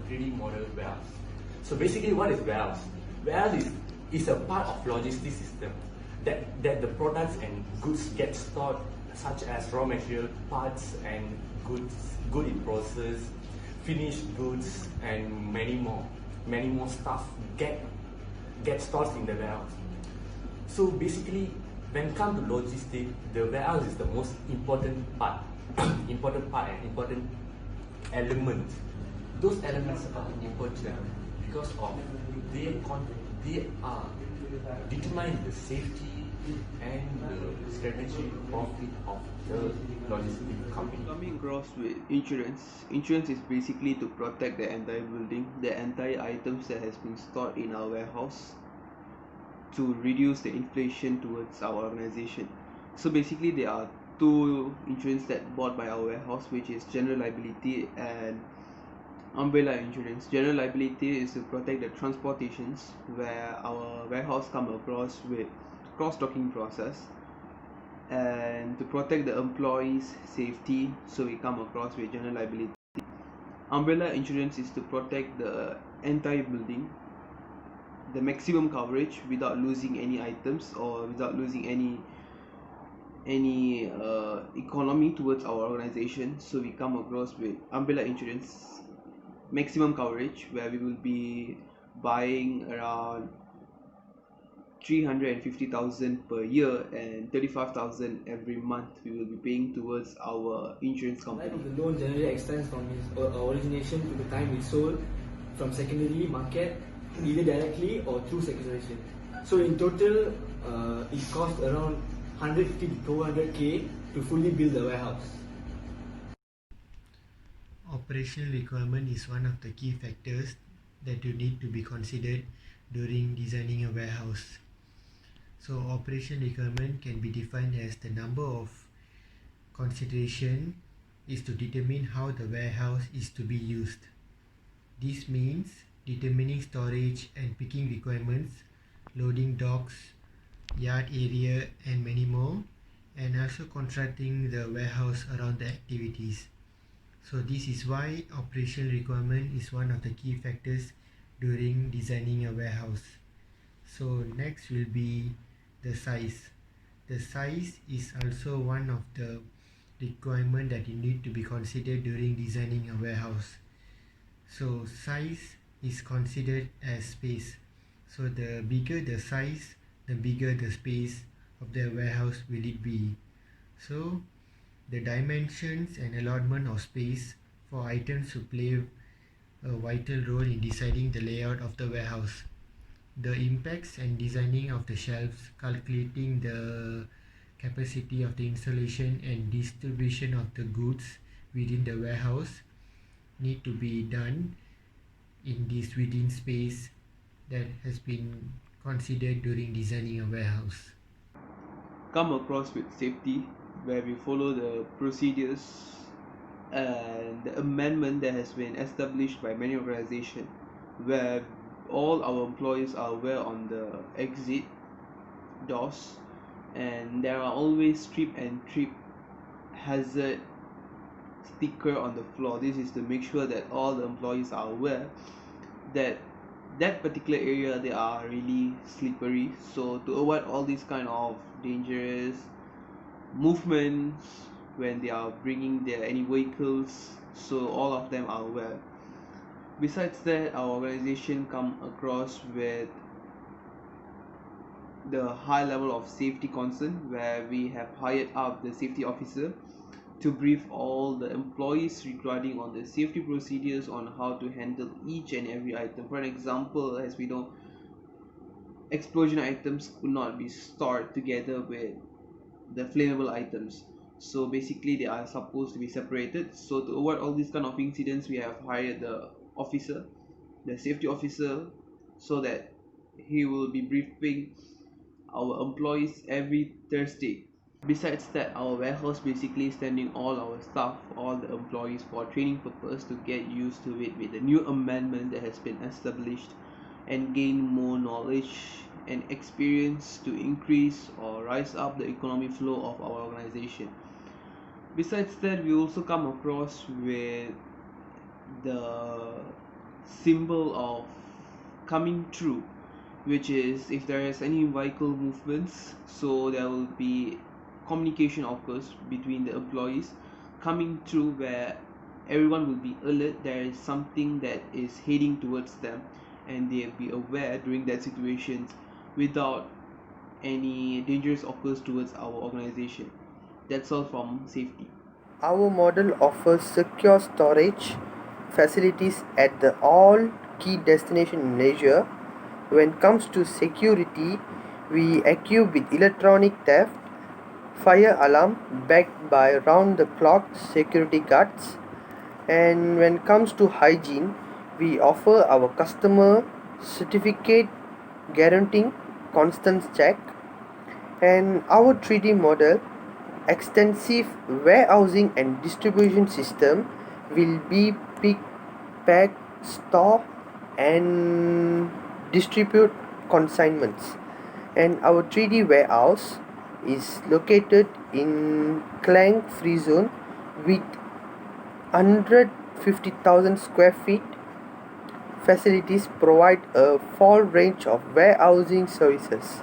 3D model warehouse. So basically, what is warehouse? Warehouse is a part of logistics system that the products and goods get stored, such as raw material, parts and good in process, finished goods, and many more stuff get stored in the warehouse. So basically, when it comes to logistics, the warehouse is the most important part, important element. Those elements are important because of they are determine the safety and the strategic profit of the logistics company. Coming across with insurance is basically to protect the entire building, the entire items that has been stored in our warehouse, to reduce the inflation towards our organization. So basically there are two insurance that bought by our warehouse, which is general liability and umbrella insurance. General liability is to protect the transportations where our warehouse come across with cross-docking process, and to protect the employees' safety, so we come across with general liability. Umbrella insurance is to protect the entire building, the maximum coverage without losing any items or without losing any economy towards our organization. So we come across with umbrella insurance maximum coverage, where we will be buying around 350,000 per year and 35,000 every month we will be paying towards our insurance company. The life of the loan generally extends from its origination to the time it's sold from secondary market, either directly or through securitization. So in total, it costs around 150 to 200k to fully build the warehouse. Operational requirement is one of the key factors that you need to be considered during designing a warehouse. So operation requirement can be defined as the number of consideration is to determine how the warehouse is to be used. This means determining storage and picking requirements, loading docks, yard area and many more, and also constructing the warehouse around the activities. So this is why operational requirement is one of the key factors during designing a warehouse. So next will be the size. The size is also one of the requirement that you need to be considered during designing a warehouse. So size is considered as space. So the bigger the size, the bigger the space of the warehouse will it be. So the dimensions and allotment of space for items to play a vital role in deciding the layout of the warehouse. The impacts and designing of the shelves, calculating the capacity of the installation and distribution of the goods within the warehouse need to be done in this within space that has been considered during designing a warehouse. Come across with safety, where we follow the procedures and the amendment that has been established by many organizations, where all our employees are aware on the exit doors, and there are always trip and trip hazard sticker on the floor. This is to make sure that all the employees are aware that that particular area they are really slippery. So to avoid all these kind of dangerous movements when they are bringing their any vehicles, so all of them are aware. Besides that, our organization come across with the high level of safety concern, where we have hired up the safety officer to brief all the employees regarding on the safety procedures on how to handle each and every item. For an example, as we know, explosion items could not be stored together with the flammable items, so basically they are supposed to be separated. So to avoid all these kind of incidents, we have hired the officer, the safety officer, so that he will be briefing our employees every Thursday. Besides that, our warehouse basically sending all our staff, all the employees, for training purpose to get used to it with the new amendment that has been established, and gain more knowledge and experience to increase or rise up the economic flow of our organization. Besides that, we also come across with the symbol of coming true, which is if there is any vehicle movements, so there will be communication occurs between the employees coming through, where everyone will be alert there is something that is heading towards them, and they'll be aware during that situations without any dangerous occurs towards our organization. That's all from safety. Our model offers secure storage facilities at the all key destination in Asia. When it comes to security, we equip with electronic theft, fire alarm backed by round the clock security guards. And when it comes to hygiene, we offer our customer certificate guaranteeing constant check. And our 3D model extensive warehousing and distribution system will be pick, pack, store and distribute consignments. And our 3D warehouse is located in Klang Free Zone with 150,000 square feet. Facilities provide a full range of warehousing services.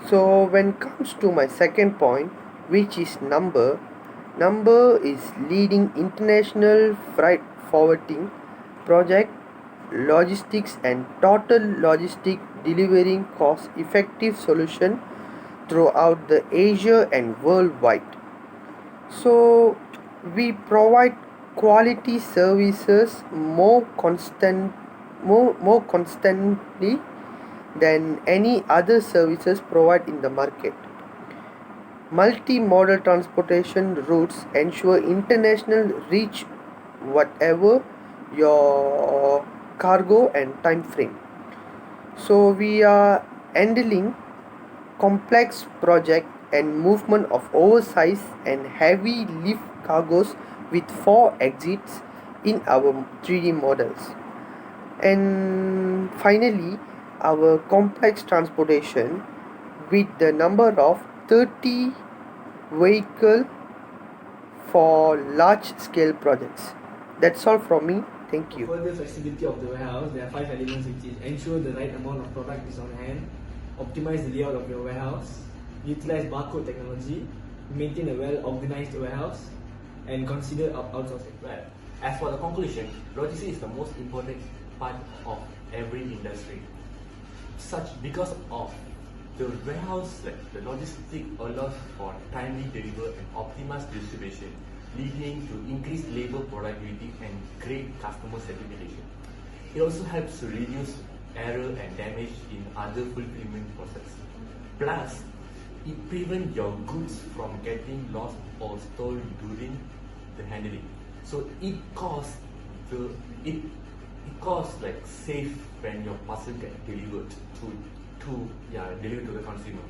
So when it comes to my second point, which is Number is leading international freight forwarding project logistics and total logistic delivering cost effective solution throughout the Asia and worldwide. So we provide quality services more constantly than any other services provided in the market. Multi-modal transportation routes ensure international reach whatever your cargo and time frame. So we are handling complex project and movement of oversized and heavy lift cargoes with 4 exits in our 3D models. And finally, our complex transportation with the number of 30 vehicle for large scale projects. That's all from me. Thank you. For further flexibility of the warehouse, there are 5 elements, which is ensure the right amount of product is on hand, optimize the layout of your warehouse, utilize barcode technology, maintain a well-organized warehouse, and consider outsourcing. Right. As for the conclusion, logistics is the most important part of every industry. Because of the warehouse, like the logistic allows for timely delivery and optimized distribution, leading to increased labor productivity and great customer satisfaction. It also helps to reduce error and damage in other fulfillment process. Plus, it prevents your goods from getting lost or stolen during the handling. So it costs like safe when your parcel get delivered to the consumer.